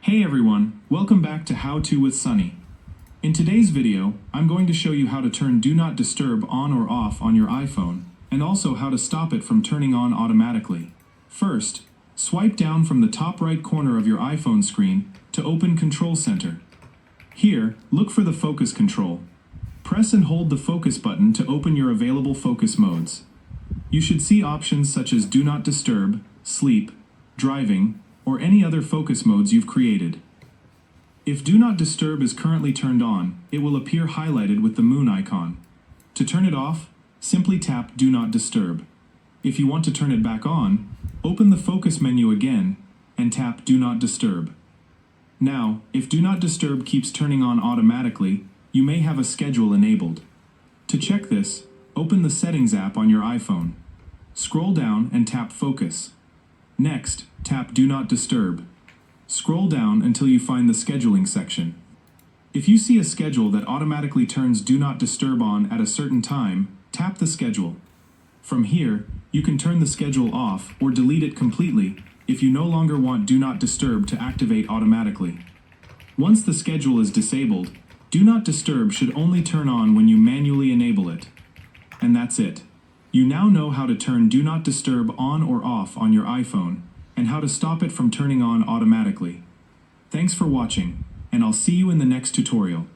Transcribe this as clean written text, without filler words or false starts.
Hey everyone, welcome back to How To with Sonny. In today's video, I'm going to show you how to turn Do Not Disturb on or off on your iPhone, and also how to stop it from turning on automatically. First, swipe down from the top right corner of your iPhone screen to open Control Center. Here, look for the focus control. Press and hold the focus button to open your available focus modes. You should see options such as Do Not Disturb, Sleep, Driving, or any other focus modes you've created. If Do Not Disturb is currently turned on, it will appear highlighted with the moon icon. To turn it off, simply tap Do Not Disturb. If you want to turn it back on, open the focus menu again and tap Do Not Disturb. Now, if Do Not Disturb keeps turning on automatically, you may have a schedule enabled. To check this, open the Settings app on your iPhone. Scroll down and tap Focus. Next, tap Do Not Disturb. Scroll down until you find the scheduling section. If you see a schedule that automatically turns Do Not Disturb on at a certain time, tap the schedule. From here, you can turn the schedule off or delete it completely if you no longer want Do Not Disturb to activate automatically. Once the schedule is disabled, Do Not Disturb should only turn on when you manually enable it. And that's it. You now know how to turn Do Not Disturb on or off on your iPhone, and how to stop it from turning on automatically. Thanks for watching, and I'll see you in the next tutorial.